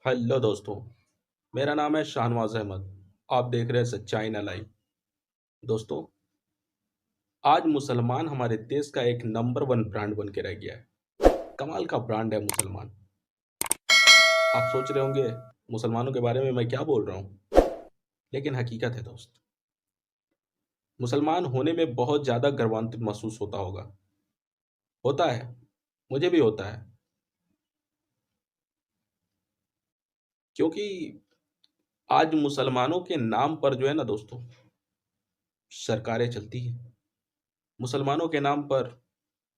Hello दोस्तों। मेरा नाम है शाहनवाज अहमद। आप देख रहे हैं सच्चाई ना लाइव। दोस्तों, आज मुसलमान हमारे देश का एक नंबर वन ब्रांड बन के रह गया है। कमाल का ब्रांड है मुसलमान। आप सोच रहे होंगे मुसलमानों के बारे में मैं क्या बोल रहा हूँ, लेकिन हकीकत है दोस्त। मुसलमान होने में बहुत ज़्यादा गर्वान्वित महसूस होता होगा। होता है, मुझे भी होता है, क्योंकि आज मुसलमानों के नाम पर जो है ना दोस्तों, सरकारें चलती हैं। मुसलमानों के नाम पर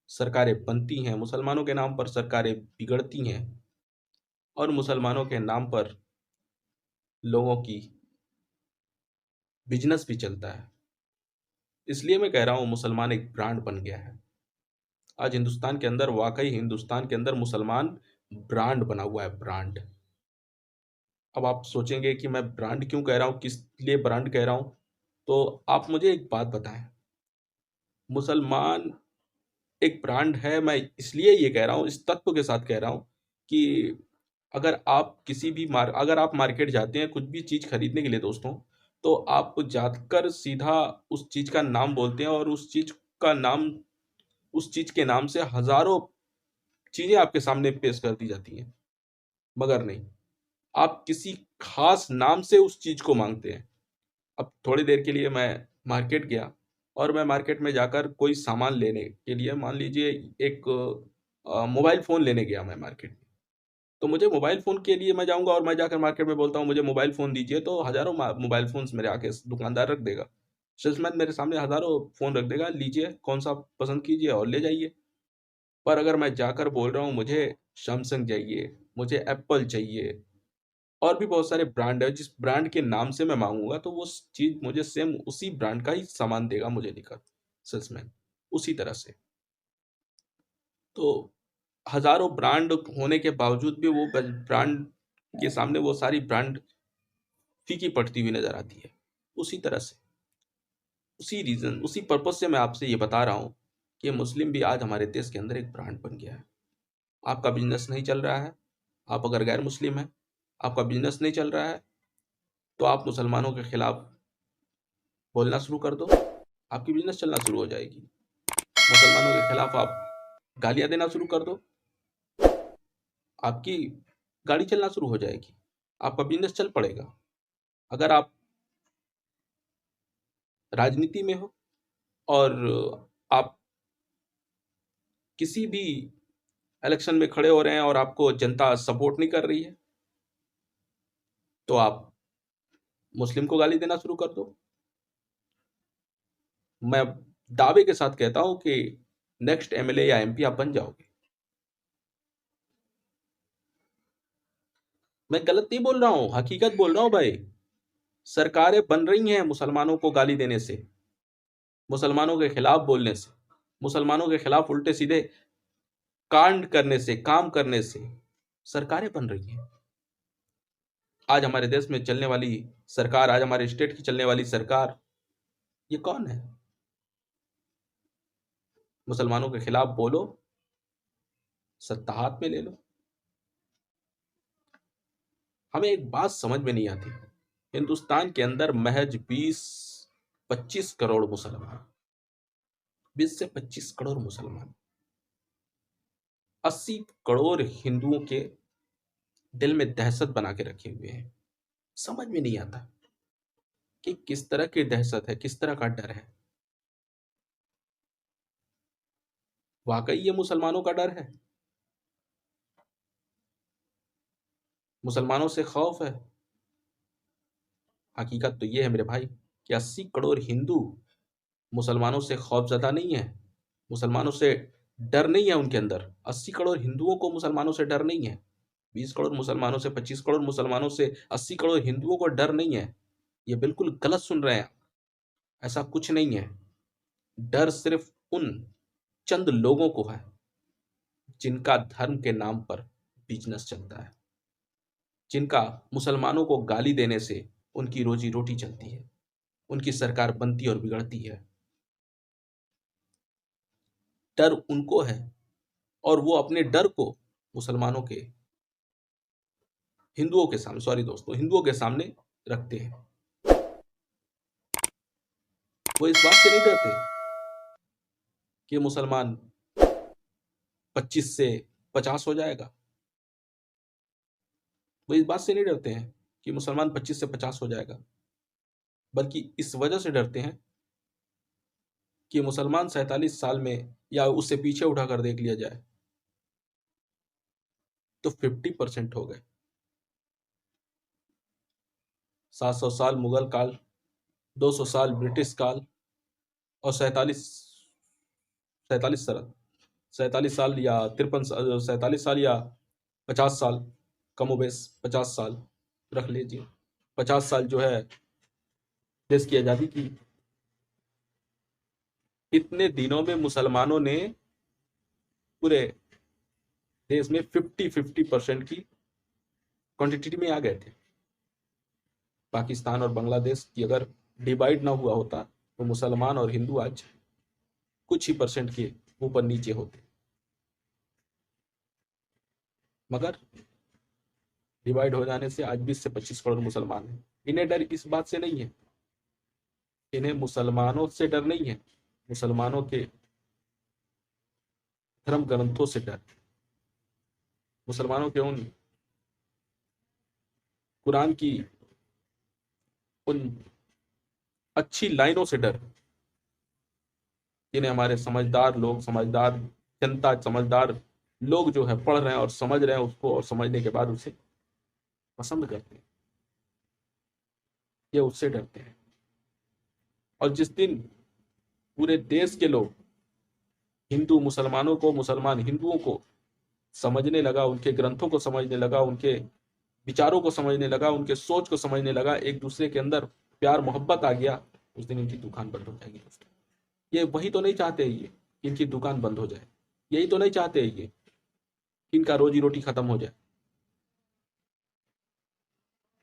सरकारें बनती हैं, मुसलमानों के नाम पर सरकारें बिगड़ती हैं, और मुसलमानों के नाम पर लोगों की बिजनेस भी चलता है। इसलिए मैं कह रहा हूँ मुसलमान एक ब्रांड बन गया है। आज हिंदुस्तान के अंदर, वाकई हिंदुस्तान के अंदर मुसलमान ब्रांड बना हुआ है, ब्रांड। अब आप सोचेंगे कि मैं ब्रांड क्यों कह रहा हूँ, किस लिए ब्रांड कह रहा हूँ। तो आप मुझे एक बात बताएं, मुसलमान एक ब्रांड है। मैं इसलिए ये कह रहा हूँ, इस तत्व के साथ कह रहा हूँ कि अगर आप मार्केट जाते हैं कुछ भी चीज़ खरीदने के लिए दोस्तों, तो आप जाकर सीधा उस चीज़ का नाम बोलते हैं, और का नाम उस चीज़ के नाम से हज़ारों चीज़ें आपके सामने पेश कर दी जाती हैं। मगर नहीं, आप किसी खास नाम से उस चीज़ को माँगते हैं। अब थोड़ी देर के लिए मैं मार्केट गया, और मैं मार्केट में जाकर कोई सामान लेने के लिए, मान लीजिए एक मोबाइल फ़ोन लेने गया मैं मार्केट में। तो मुझे मोबाइल फ़ोन के लिए मैं जाऊँगा और मैं जाकर मार्केट में बोलता हूँ मुझे मोबाइल फ़ोन दीजिए, तो हज़ारों मोबाइल फ़ोन्स मेरे आके दुकानदार रख देगा। सेल्समैन मेरे सामने हज़ारों फ़ोन रख देगा, लीजिए कौन-सा पसंद कीजिए और ले जाइए। पर अगर मैं जाकर बोल रहा हूँ मुझे सैमसंग चाहिए, मुझे एप्पल चाहिए, और भी बहुत सारे ब्रांड है, जिस ब्रांड के नाम से मैं माँगूँगा तो वो चीज़ मुझे सेम उसी ब्रांड का ही सामान देगा मुझे लेकर, सेल्समैन, उसी तरह से। तो हज़ारों ब्रांड होने के बावजूद भी वो ब्रांड के सामने वो सारी ब्रांड फीकी पड़ती हुई नज़र आती है। उसी तरह से, उसी पर्पज़ से मैं आपसे ये बता रहा हूँ कि मुस्लिम भी आज हमारे देश के अंदर एक ब्रांड बन गया है। आपका बिज़नेस नहीं चल रहा है, आप अगर गैर मुस्लिम हैं, आपका बिज़नेस नहीं चल रहा है, तो आप मुसलमानों के खिलाफ बोलना शुरू कर दो, आपकी बिज़नेस चलना शुरू हो जाएगी। मुसलमानों के खिलाफ आप गालियाँ देना शुरू कर दो, आपकी गाड़ी चलना शुरू हो जाएगी, आपका बिज़नेस चल पड़ेगा। अगर आप राजनीति में हो और आप किसी भी इलेक्शन में खड़े हो रहे हैं और आपको जनता सपोर्ट नहीं कर रही है, तो आप मुस्लिम को गाली देना शुरू कर दो। मैं दावे के साथ कहता हूं कि नेक्स्ट एमएलए या एमपी आप बन जाओगे। मैं गलत नहीं बोल रहा हूं, हकीकत बोल रहा हूं भाई। सरकारें बन रही हैं मुसलमानों को गाली देने से, मुसलमानों के खिलाफ बोलने से, मुसलमानों के खिलाफ उल्टे सीधे कांड करने से, काम करने से सरकारें बन रही हैं। आज हमारे देश में चलने वाली सरकार, आज हमारे स्टेट की चलने वाली सरकार, ये कौन है? मुसलमानों के खिलाफ बोलो, सत्ता हाथ में ले लो। हमें एक बात समझ में नहीं आती, हिंदुस्तान के अंदर महज 20-25 करोड़ मुसलमान, 20 से 25 करोड़ मुसलमान, 80 करोड़ हिंदुओं के दिल में दहशत बना के रखे हुए हैं। समझ में नहीं आता कि किस तरह की दहशत है, किस तरह का डर है। वाकई ये मुसलमानों का डर है? मुसलमानों से खौफ है? हकीकत तो ये है मेरे भाई कि 80 करोड़ हिंदू मुसलमानों से खौफजदा नहीं है, मुसलमानों से डर नहीं है उनके अंदर। 80 करोड़ हिंदुओं को मुसलमानों से डर नहीं है। 20 करोड़ मुसलमानों से, 25 करोड़ मुसलमानों से 80 करोड़ हिंदुओं को डर नहीं है। ये बिल्कुल गलत सुन रहे हैं। ऐसा कुछ नहीं है। डर सिर्फ उन चंद लोगों को है जिनका धर्म के नाम पर बिजनेस चलता है, जिनका मुसलमानों को गाली देने से उनकी रोजी रोटी चलती है, उनकी सरकार बनती और बिगड़ती है। डर उनको है, और वो अपने डर को मुसलमानों के हिंदुओं के सामने, सॉरी दोस्तों, हिंदुओं के सामने रखते हैं। वो इस बात से नहीं डरते कि मुसलमान 25 से 50 हो जाएगा। वो इस बात से नहीं डरते हैं कि मुसलमान 25 से 50 हो जाएगा, बल्कि इस वजह से डरते हैं कि मुसलमान 47 साल में या उससे पीछे उठाकर देख लिया जाए तो 50% हो गए। 700 साल मुगल काल, 200 साल ब्रिटिश काल, और 47 साल या 47 साल या 50 साल, कमोबेश 50 साल रख लीजिए। 50 साल जो है देश की आज़ादी की। इतने दिनों में मुसलमानों ने पूरे देश में 50% की क्वांटिटी में आ गए थे। पाकिस्तान और बांग्लादेश की अगर डिवाइड ना हुआ होता तो मुसलमान और हिंदू आज कुछ ही परसेंट के ऊपर नीचे होते। मगर डिवाइड हो जाने से आज 20 से 25 करोड़ मुसलमान हैं। इन्हें डर इस बात से नहीं है, इन्हें मुसलमानों से डर नहीं है, मुसलमानों के धर्म ग्रंथों से डर, मुसलमानों के उन कुरान की उन अच्छी लाइनों से डर, जिन्हें हमारे समझदार लोग, समझदार जनता, समझदार लोग जो है पढ़ रहे हैं और समझ रहे हैं उसको, और समझने के बाद उसे पसंद करते हैं, ये उससे डरते हैं। और जिस दिन पूरे देश के लोग हिंदू मुसलमानों को, मुसलमान हिंदुओं को समझने लगा, उनके ग्रंथों को समझने लगा, उनके विचारों को समझने लगा, उनके सोच को समझने लगा, एक दूसरे के अंदर प्यार मोहब्बत आ गया, उस दिन इनकी दुकान बंद हो जाएगी दोस्तों। ये वही तो नहीं चाहते ये इनकी दुकान बंद हो जाए, यही तो नहीं चाहते ये इनका रोजी रोटी खत्म हो जाए।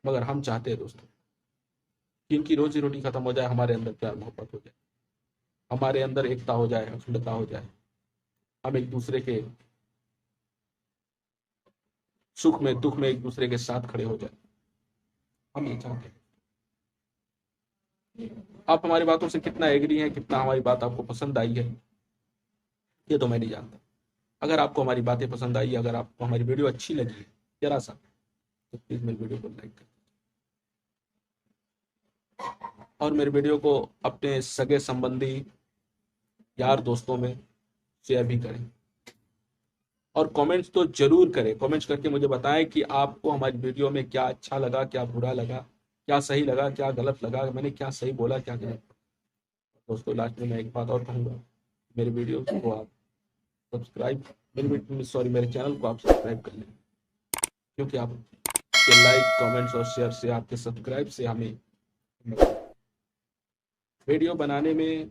मगर हम चाहते हैं दोस्तों कि इनकी रोजी रोटी खत्म हो जाए, हमारे अंदर प्यार मोहब्बत हो जाए, हमारे अंदर एकता हो जाए, अखंडता हो जाए, हम एक दूसरे के सुख में दुख में एक दूसरे के साथ खड़े हो जाए, हम ये चाहते हैं। आप हमारी बातों से कितना एग्री हैं, कितना हमारी बात आपको पसंद आई है, ये तो मैं नहीं जानता। अगर आपको हमारी बातें पसंद आई, अगर आपको हमारी वीडियो अच्छी लगी है जरा सा, तो प्लीज मेरी वीडियो को लाइक करें और मेरे वीडियो को अपने सगे संबंधी, यार दोस्तों में शेयर भी करें। और कमेंट्स तो जरूर करें, कमेंट्स करके मुझे बताएं कि आपको हमारी वीडियो में क्या अच्छा लगा, क्या बुरा लगा, क्या सही लगा, क्या गलत लगा, मैंने क्या सही बोला, क्या गलत। दोस्तों लास्ट में मैं एक बात और कहूँगा, मेरे वीडियो को आप सब्सक्राइब, मेरे चैनल को आप सब्सक्राइब कर लें, क्योंकि आपके लाइक, कमेंट्स और शेयर से, आपके सब्सक्राइब से हमें वीडियो बनाने में,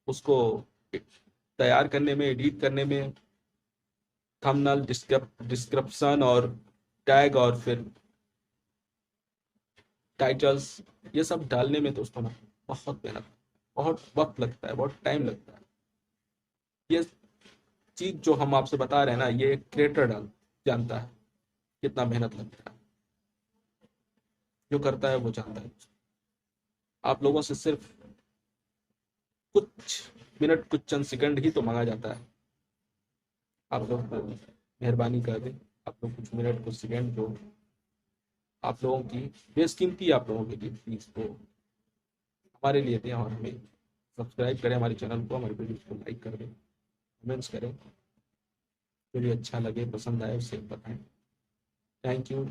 उसको तैयार करने में, एडिट करने में, थंबनेल, डिस्क्रिप्शन और टैग और फिर टाइटल्स, ये सब डालने में दोस्तों ना बहुत मेहनत, बहुत वक्त लगता है, बहुत टाइम लगता है। ये चीज जो हम आपसे बता रहे हैं ना, ये क्रिएटर जानता है कितना मेहनत लगता है, जो करता है वो जानता है। आप लोगों से सिर्फ कुछ मिनट, कुछ चंद सेकंड ही तो मांगा जाता है। आप लोग मेहरबानी कर दें, आप लोग कुछ मिनट, कुछ सेकंड जो आप लोगों की बेशकीमती, आप लोगों के लिए प्लीज तो हमारे लिए दें, और हमें सब्सक्राइब करें हमारे चैनल को, हमारे वीडियो को लाइक कर दें, कमेंट्स करें, जो भी अच्छा लगे, पसंद आए उसे बताएं। Thank you.